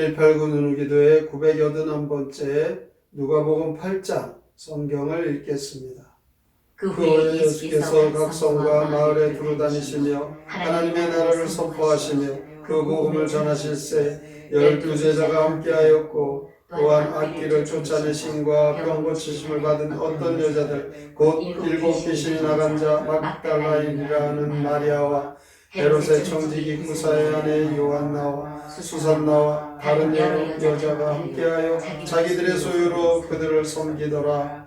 제189 누누기도의 981번째 누가복음 8장 성경을 읽겠습니다. 그 후에 예수께서 각 성과 마을에 두루 다니시며 하나님의 나라를 선포하시며 그 복음을 전하실세 12 제자가 함께하였고 또한 악기를 쫓아내심과 병 고치심을 받은 어떤 여자들 곧 7 귀신이 나간 자 막달라인이라는 마리아와 헤롯의 청지기 구사의 아내 요한나와 수산나와 다른 여러 여자가 함께하여 자기들의 소유로 그들을 섬기더라.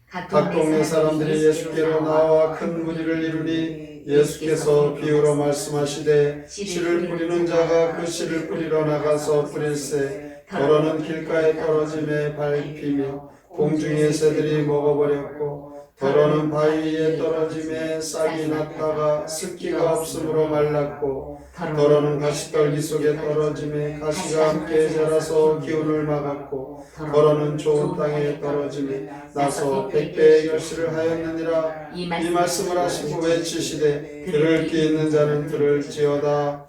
각 동네 사람들이 예수께로 나와 큰 무리를 이루니 예수께서 비유로 말씀하시되 씨를 뿌리는 자가 그 씨를 뿌리러 나가서 뿌릴새 더러는 길가에 떨어짐에 밟히며 공중의 새들이 먹어버렸고 더러는 바위 위에 떨어짐에 싹이 났다가 습기가 없으므로 말랐고 더러는 가시떨기 속에 떨어짐에 가시가 함께 자라서 기운을 막았고 더러는 좋은 땅에 떨어짐에 나서 100배의 결실을 하였느니라. 이 말씀을 하시고 외치시되 들을 귀 있는 자는 들을지어다.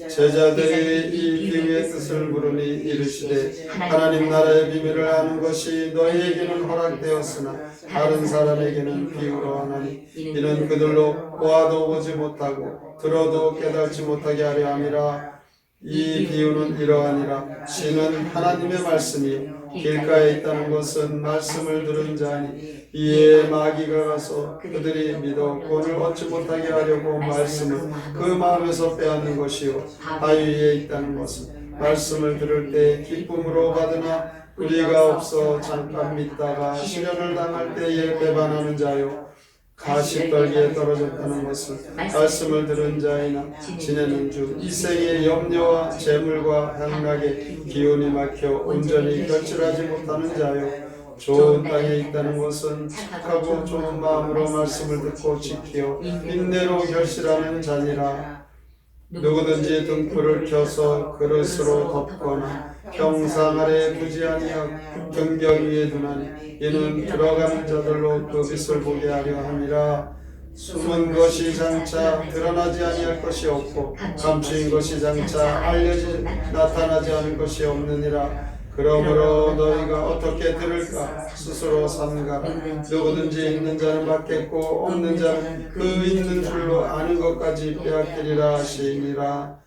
제자들이 이 비유의 뜻을 물으니 이르시되 하나님 나라의 비밀을 아는 것이 너희에게는 허락되었으나 다른 사람에게는 비유로 하나니 이는 그들로 보아도 보지 못하고 들어도 깨닫지 못하게 하려 함이라. 이 비유는 이러하니라. 씨는 하나님의 말씀이요 길가에 있다는 것은 말씀을 들은 자니 이에 마귀가 가서 그들이 믿어 구원을 얻지 못하게 하려고 말씀을 그 마음에서 빼앗는 것이요 바위 위에 있다는 것은 말씀을 들을 때 기쁨으로 받으나 뿌리가 없어 잠깐 믿다가 시련을 당할 때에 배반하는 자요 가시떨기에 떨어졌다는 것은 말씀을 들은 자이나 지내는 중 이 생의 염려와 재물과 향락에 기운이 막혀 온전히 결실하지 못하는 자요 좋은 땅에 있다는 것은 착하고 좋은 마음으로 말씀을 듣고 지키어 인내로 결실하는 자니라. 누구든지 등불을 켜서 그릇으로 덮거나 평상 아래에 두지 아니하고 등경 위에 두나니 이는 들어가는 자들로 그 빛을 보게 하려 함이라. 숨은 것이 장차 드러나지 아니할 것이 없고 감추인 것이 장차 나타나지 않을 것이 없느니라. 그러므로 너희가 어떻게 들을까 스스로 삼가라. 누구든지 있는 자는 받겠고 없는 자는 그 있는 줄로 아는 것까지 빼앗기리라 하시니라.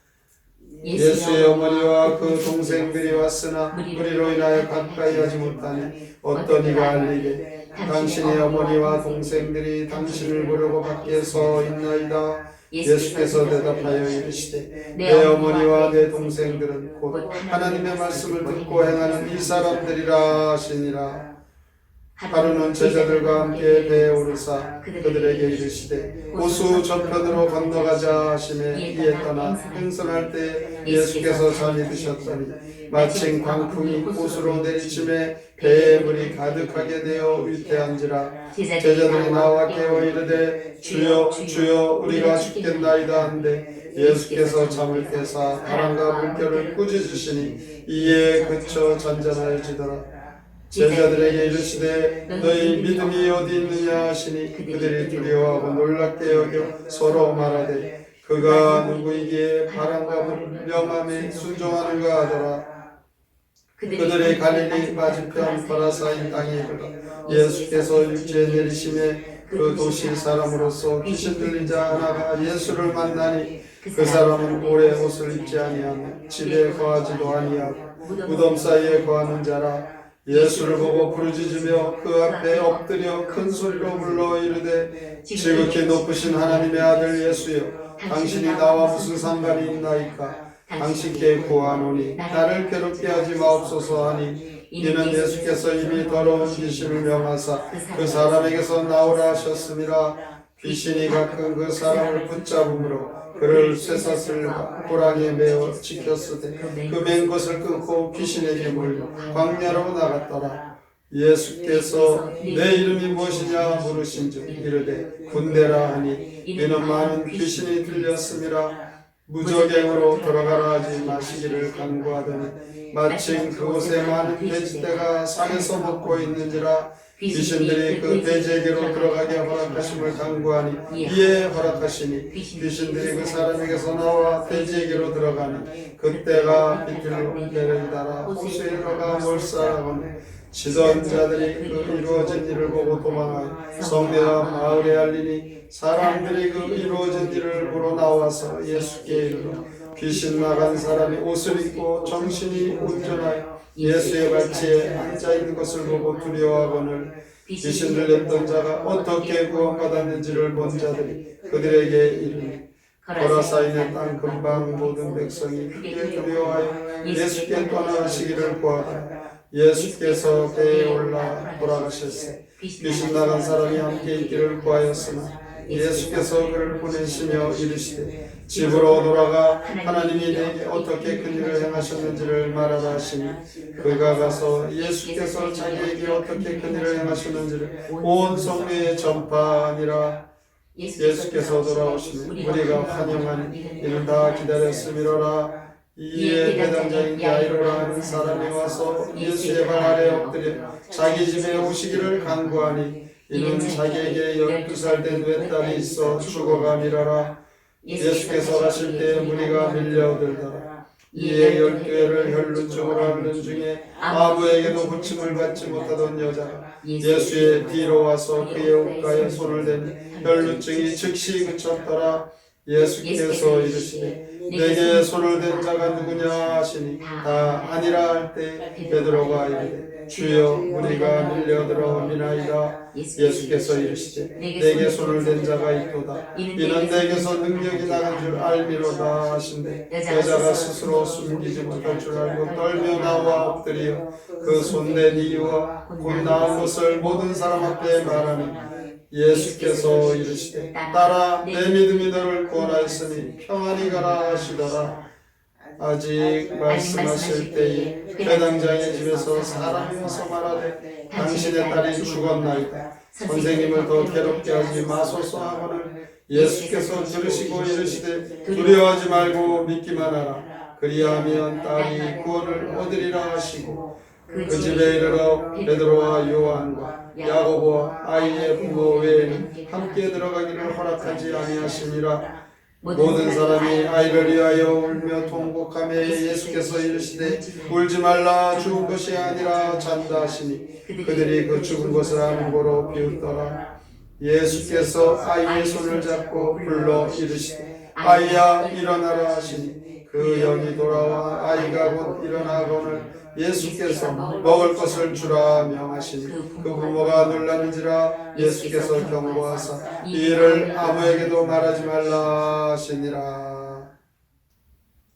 예수의 어머니와 그 동생들이 왔으나 무리로 인하여 가까이 하지 못하니 어떤 이가 알리되 당신의 어머니와 동생들이 당신을 부르고 밖에 서 있나이다. 예수께서 대답하여 이르시되 내 어머니와 내 동생들은 곧 하나님의 말씀을 듣고 행하는 이 사람들이라 하시니라. 하루는 제자들과 함께 배에 오르사 그들에게 이르시되 호수 저편으로 건너가자 하시매 이에 떠나 행선할 때 예수께서 잠이 드셨더니 마침 광풍이 호수로 내리침에 배에 물이 가득하게 되어 위태한지라. 제자들이 나와 깨어 이르되 주여 주여 우리가 죽겠나이다 한데 예수께서 잠을 깨사 바람과 물결을 꾸짖으시니 이에 그쳐 잔잔하여지더라. 제자들에게 이르시되 너희 믿음이 어디 있느냐 하시니 그들이 두려워하고 놀랍게 여겨 서로 말하되 그가 누구이기에 바람과 물을 명함에 순종하는가 하더라. 그들의 갈릴리 맞은편 거라사인 땅에 이르러 예수께서 육지에 내리심에 그 도시 사람으로서 귀신 들린 자 하나가 예수를 만나니 그 사람은 오래 옷을 입지 아니하며 집에 거하지도 아니하고 무덤 사이에 거하는 자라. 예수를 보고 부르짖으며 그 앞에 엎드려 큰 소리로 불러 이르되 지극히 높으신 하나님의 아들 예수여 당신이 나와 무슨 상관이 있나이까. 당신께 구하노니 나를 괴롭게 하지 마옵소서 하니 이는 예수께서 이미 더러운 귀신을 명하사 그 사람에게서 나오라 하셨음이라. 귀신이 가끔 그 사람을 붙잡음으로 그를 쇠사슬과 호랑이에 매어 지켰으되 그 맨 것을 끊고 귀신에게 물려 광야로 나갔더라. 예수께서 내 이름이 무엇이냐 물으신즉 이르되 군대라 하니 이는 많은 귀신이 들렸음이라. 무저갱으로 들어가라 하지 마시기를 간구하더니 마침 그곳에 많은 돼지떼가 산에서 먹고 있는지라 귀신들이 그 돼지에게로 들어가게 허락하심을 간구하니 이에 허락하시니 귀신들이 그 사람에게서 나와 돼지에게로 들어가니 그때가 비틀로 따라 호수에 들어가 몰살하거늘 치던 자들이 그 이루어진 일을 보고 도망하여 성내와 마을에 알리니 사람들이 그 이루어진 일을 보러 나와서 예수께 이르러 귀신 나간 사람이 옷을 입고 정신이 온전하여 예수의 발치에 앉아있는 것을 보고 두려워하거늘 귀신을 냈던 자가 어떻게 구원받았는지를 본 자들이 그들에게 이르니 거라사인의 땅 근방 모든 백성이 크게 두려워하여 예수께 떠나시기를 구하더라. 예수께서 배에 올라 돌아가셨으니 귀신 나간 사람이 함께 있기를 구하였으나 예수께서 그를 보내시며 이르시되 집으로 돌아가 하나님이 내게 어떻게 큰 일을 행하셨는지를 말하라 하시니 그가 가서 예수께서 자기에게 어떻게 큰 일을 행하셨는지를 온 성내에 전파하니라. 예수께서 돌아오시니 우리가 환영하니 이는 다 기다렸음이로라. 이에 대당자인 야이로라 하는 사람이 와서 예수의 발 아래 엎드려 자기 집에 오시기를 간구하니 이는 자기에게 12살 된 외딸이 있어 죽어가미라라. 예수께서 가실 때 무리가 밀려들더라. 이에 12해를 혈루증으로 앓는 중에 아무에게도 고침을 받지 못하던 여자가 예수의 뒤로 와서 그의 옷가에 손을 대니 혈루증이 즉시 그쳤더라. 예수께서 이르시되 내게 손을 댄 자가 누구냐 하시니 다 아니라 할 때 베드로가 이르되 주여 우리가 밀려들어 미나이다. 예수께서 이르시되 내게 손을 댄 자가 있도다. 이는 내게서 능력이 나간 줄 알미로다 하신대 여자가 스스로 숨기지 못할 줄 알고 떨며 나와 엎드려 그 손댄 이유와 곧 나은 것을 모든 사람 앞에 말하니 예수께서 이르시되 딸아 내 믿음이 너를 구원하였으니 평안히 가라 하시더라. 아직 말씀하실 때에 회당장의 집에서 사람이 와서 말하되 당신의 딸이 죽었나이다. 선생님을 더 괴롭게 하지 마소서 하거늘 예수께서 들으시고 이르시되 두려워하지 말고 믿기만 하라. 그리하면 딸이 구원을 얻으리라 하시고 그 집에 이르러 베드로와 요한과 야고보와 아이의 부모 외에는 함께 들어가기를 허락하지 아니하시니라. 모든 사람이 아이를 위하여 울며 통곡하며 예수께서 이르시되 울지 말라 죽은 것이 아니라 잔다 하시니 그들이 그 죽은 것을 아는 고로 비웃더라. 예수께서 아이의 손을 잡고 불러 이르시되 아이야 일어나라 하시니 그 영이 돌아와 아이가 곧 일어나거늘 예수께서 먹을 것을 주라 명하시니 그 부모가 놀라는지라. 예수께서 경고하사 이 일을 아무에게도 말하지 말라 하시니라.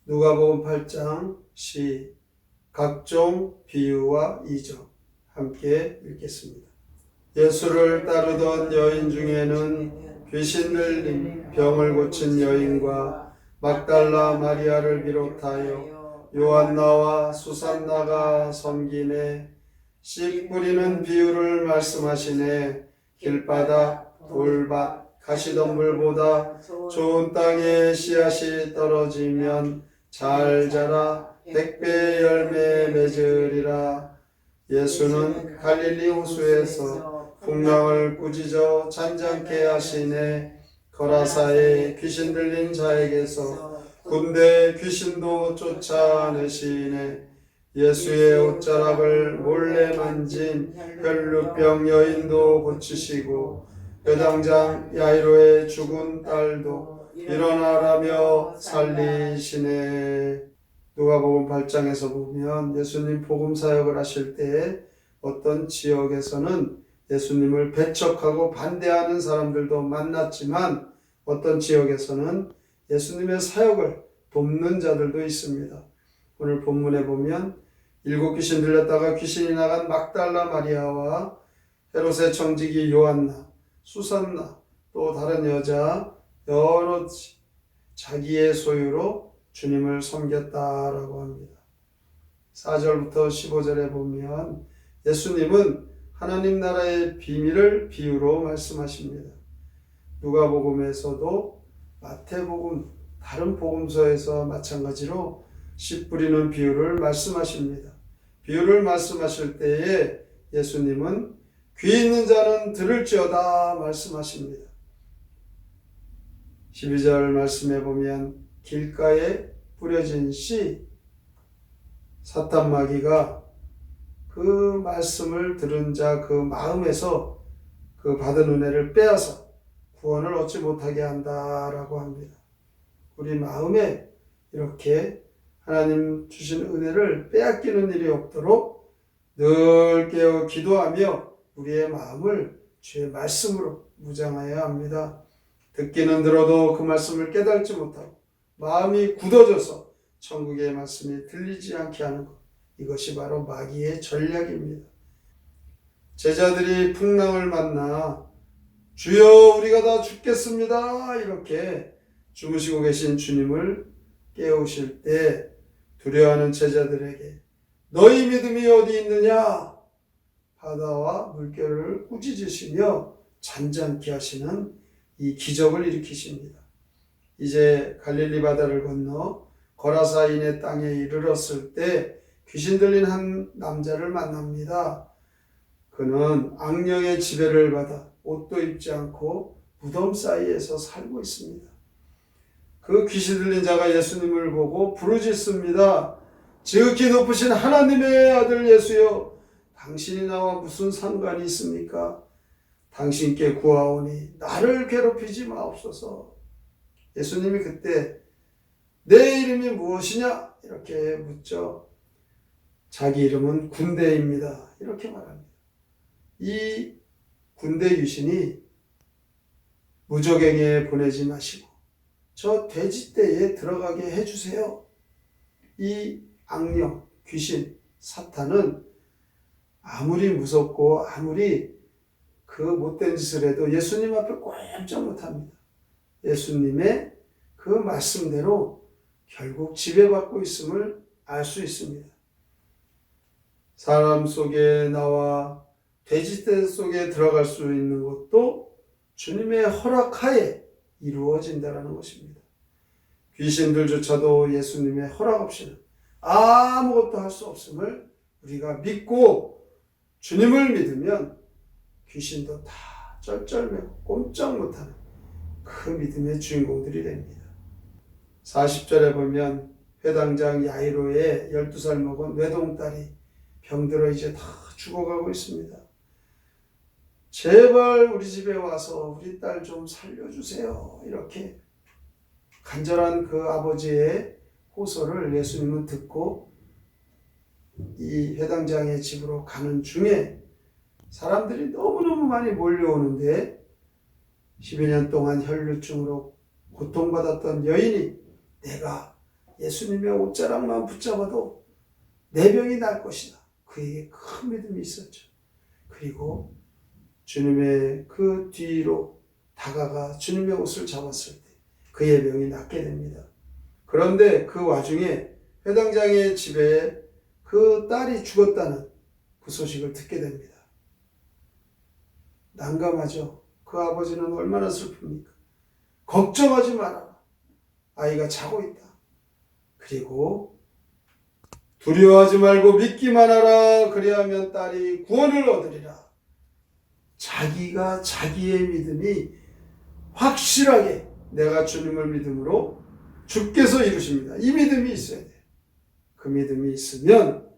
누가복음 8장 시 각종 비유와 이적 함께 읽겠습니다. 예수를 따르던 여인 중에는 귀신 들린 병을 고친 여인과 막달라 마리아를 비롯하여 요한나와 수산나가 섬기네. 씨 뿌리는 비유를 말씀하시네. 길바닥, 돌밭, 가시덤불보다 좋은 땅에 씨앗이 떨어지면 잘 자라 100배의 열매 맺으리라. 예수는 갈릴리 호수에서 풍랑을 꾸짖어 잔잔케 하시네. 거라사의 귀신 들린 자에게서 군대 귀신도 쫓아내시네. 예수의 옷자락을 몰래 만진 혈루병 여인도 고치시고 회당장 야이로의 죽은 딸도 일어나라며 살리시네. 누가복음 8장에서 보면 예수님 복음 사역을 하실 때 어떤 지역에서는 예수님을 배척하고 반대하는 사람들도 만났지만 어떤 지역에서는 예수님의 사역을 돕는 자들도 있습니다. 오늘 본문에 보면 7 귀신 들렸다가 귀신이 나간 막달라 마리아와 헤롯의 청지기 요한나, 수산나, 또 다른 여자 여러 자기의 소유로 주님을 섬겼다라고 합니다. 4절부터 15절에 보면 예수님은 하나님 나라의 비밀을 비유로 말씀하십니다. 누가복음에서도 마태복음 다른 복음서에서 마찬가지로 씨 뿌리는 비유를 말씀하십니다. 비유를 말씀하실 때에 예수님은 귀 있는 자는 들을지어다 말씀하십니다. 12절 말씀해 보면 길가에 뿌려진 씨, 사탄 마귀가 그 말씀을 들은 자 그 마음에서 그 받은 은혜를 빼앗아 구원을 얻지 못하게 한다라고 합니다. 우리 마음에 이렇게 하나님 주신 은혜를 빼앗기는 일이 없도록 늘 깨어 기도하며 우리의 마음을 주의 말씀으로 무장해야 합니다. 듣기는 들어도 그 말씀을 깨달지 못하고 마음이 굳어져서 천국의 말씀이 들리지 않게 하는 것, 이것이 바로 마귀의 전략입니다. 제자들이 풍랑을 만나 주여 우리가 다 죽겠습니다 이렇게 주무시고 계신 주님을 깨우실 때 두려워하는 제자들에게 너희 믿음이 어디 있느냐, 바다와 물결을 꾸짖으시며 잔잔케 하시는 이 기적을 일으키십니다. 이제 갈릴리 바다를 건너 거라사인의 땅에 이르렀을 때 귀신 들린 한 남자를 만납니다. 그는 악령의 지배를 받아 옷도 입지 않고 무덤 사이에서 살고 있습니다. 그 귀신 들린 자가 예수님을 보고 부르짖습니다. 지극히 높으신 하나님의 아들 예수여, 당신이 나와 무슨 상관이 있습니까? 당신께 구하오니 나를 괴롭히지 마옵소서. 예수님이 그때 내 이름이 무엇이냐 이렇게 묻죠. 자기 이름은 군대입니다 이렇게 말합니다. 이 군대 유신이 무적행에 보내지 마시고 저 돼지떼에 들어가게 해주세요. 이 악령, 귀신, 사탄은 아무리 무섭고 아무리 그 못된 짓을 해도 예수님 앞에 꼼짝 못합니다. 예수님의 그 말씀대로 결국 지배받고 있음을 알 수 있습니다. 사람 속에 나와 돼지떼 속에 들어갈 수 있는 것도 주님의 허락하에 이루어진다는 것입니다. 귀신들조차도 예수님의 허락 없이는 아무것도 할 수 없음을 우리가 믿고 주님을 믿으면 귀신도 다 쩔쩔매고 꼼짝 못하는 그 믿음의 주인공들이 됩니다. 40절에 보면 회당장 야이로의 12살 먹은 외동딸이 병들어 이제 다 죽어가고 있습니다. 제발 우리 집에 와서 우리 딸 좀 살려주세요. 이렇게 간절한 그 아버지의 호소를 예수님은 듣고 이 회당장의 집으로 가는 중에 사람들이 너무너무 많이 몰려오는데 12년 동안 혈류증으로 고통받았던 여인이 내가 예수님의 옷자락만 붙잡아도 내 병이 날 것이다. 그에게 큰 믿음이 있었죠. 그리고 주님의 그 뒤로 다가가 주님의 옷을 잡았을 때 그의 병이 낫게 됩니다. 그런데 그 와중에 회당장의 집에 그 딸이 죽었다는 그 소식을 듣게 됩니다. 난감하죠. 그 아버지는 얼마나 슬픕니까? 걱정하지 말아라. 아이가 자고 있다. 그리고 두려워하지 말고 믿기만 하라. 그리하면 딸이 구원을 얻으리라. 자기가 자기의 믿음이 확실하게 내가 주님을 믿음으로 주께서 이루십니다. 이 믿음이 있어야 돼요. 그 믿음이 있으면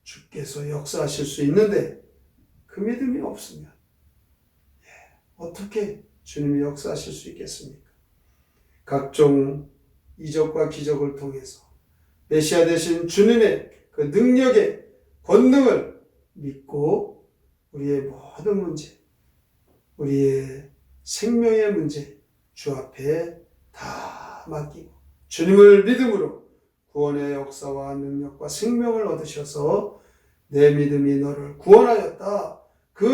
주께서 역사하실 수 있는데 그 믿음이 없으면 어떻게 주님이 역사하실 수 있겠습니까? 각종 이적과 기적을 통해서 메시아 되신 주님의 그 능력의 권능을 믿고 우리의 모든 문제, 우리의 생명의 문제 주 앞에 다 맡기고 주님을 믿음으로 구원의 역사와 능력과 생명을 얻으셔서 내 믿음이 너를 구원하였다. 그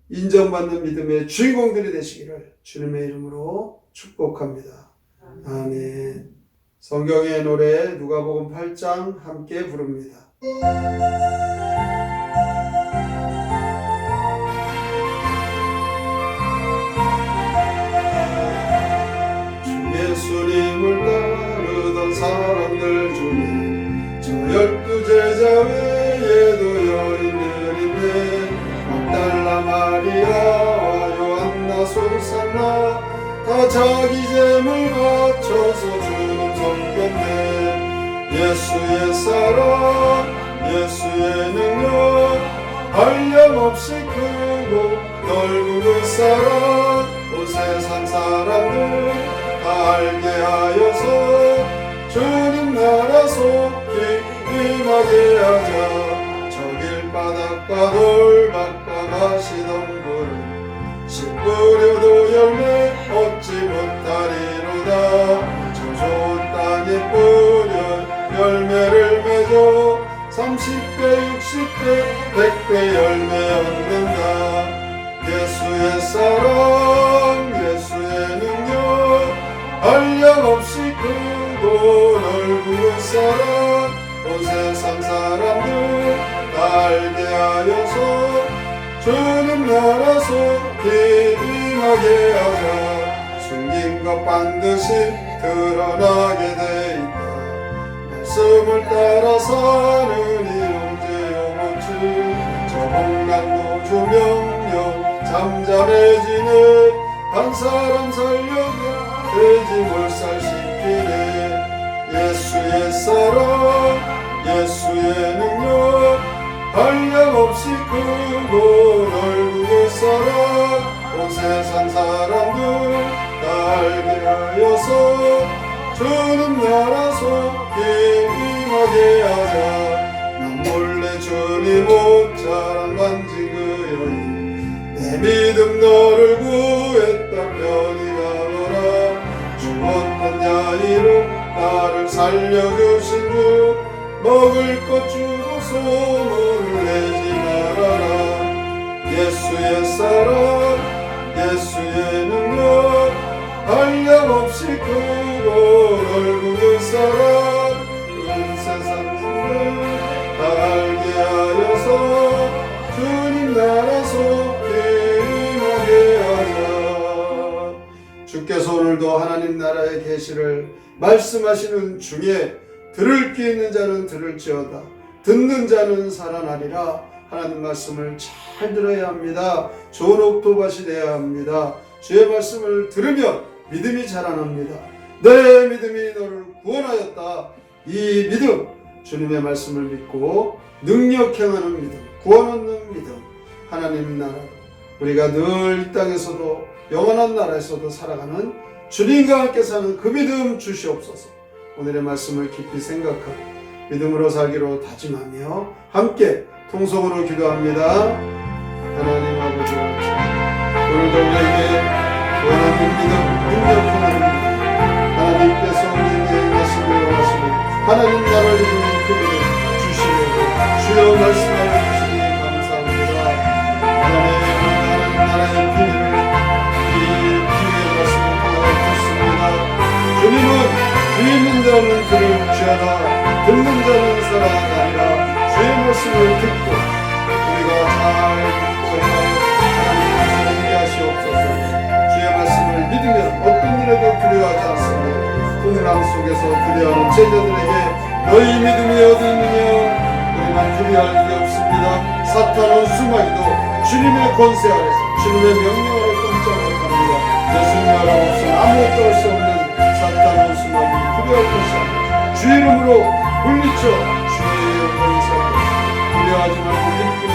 인정받는 믿음의 주인공들이 되시기를 주님의 이름으로 축복합니다. 아멘. 성경의 노래 누가복음 8장 함께 부릅니다. 주 예수님 자기 재물 바쳐서 주님 섬겼네. 예수의 사랑 예수의 능력 한량없이 크고 넓은 그 사랑 온 세상 사람들 다 알게 하여서 주님 나라 속히 임하게 하자. 저 길바닥과 돌밭과 가시던 굴은 씨 뿌려도 열매 얻지 못하리로다. 저 좋은 땅에 뿌려 열매를 맺어 30배 60배 100배 열매 얻는다. 예수의 사랑 예수의 능력 한량없이 크고 넓은 사랑 온 세상 사람들 다 알게 하여서 주님 나라 속히 임하게 하자. 숨긴 것 반드시 드러나게 돼 있다. 말씀을 따라 사는 이 형제 영혼들 저 복난도 주명령 잠잠해지네. 한 사람 살려도 돼지 몰살시키네. 예수의 사랑 예수의 능력 한량없이 크고 넓은 그 사랑 온 세상 사람들 다 알게 하여서 주님 나라 속히 임하게 하자. 난 몰래 주님 옷 자랑 만진 그 여인 내 믿음 너를 구했다 편히 가거라. 죽었던 야이로 나를 살려주신 주 먹을 것 주고 소문을 내지 말아라. 예수의 사랑 예수의 능력 한량없이 크고 넓은 그 사랑 온 세상 사람들 다 알게 하여서 주님 나라 속히 임하게 하자. 주께서 오늘도 하나님 나라의 계시를 말씀하시는 중에 들을 귀 있는 자는 들을지어다 듣는 자는 살아나리라. 하나님 말씀을 잘 들어야 합니다. 좋은 옥토밭이 되어야 합니다. 주의 말씀을 들으면 믿음이 자라납니다. 내 믿음이 너를 구원하였다. 이 믿음 주님의 말씀을 믿고 능력 행하는 믿음 구원 얻는 믿음 하나님 나라로 우리가 늘 이 땅에서도 영원한 나라에서도 살아가는 주님과 함께 사는 그 믿음 주시옵소서. 오늘의 말씀을 깊이 생각하고 믿음으로 살기로 다짐하며 함께 통성으로 기도합니다. 하나님 아버지 오늘도 우리에게 원하는 믿음 능력하는 믿음 하나님께서 우리에게 말씀을 원하시는 하나님 나라를 이루는 그 믿음 주시려고 주여 말씀하여 주시니 감사합니다. 하나님 나라의 비밀을 이 기회의 말씀을 통하여 듣습니다. 주님은 귀 있는 자는 들을지어다 듣는 자는 살아나리라. 주의 말씀을 듣고 우리가 잘 듣고 하나님 말씀을 이해하시옵소서. 주의 말씀을 믿으면 어떤 일에도 두려워하지 않습니다. 풍랑 속에서 두려워하는 제자들에게 너희 믿음이 어디 있느냐 우리만 두려워할 일이 없습니다. 사탄은 수마이도 주님의 권세 아래서 주님의 명령 아래 꼼짝 못합니다. 예수님 나라 없으면 아무것도 할 수 없는 사탄은 수마이 두려워할 것이 아니라 주 이름으로 물리쳐 주의 영광을 살고 두려워하지 말고 믿고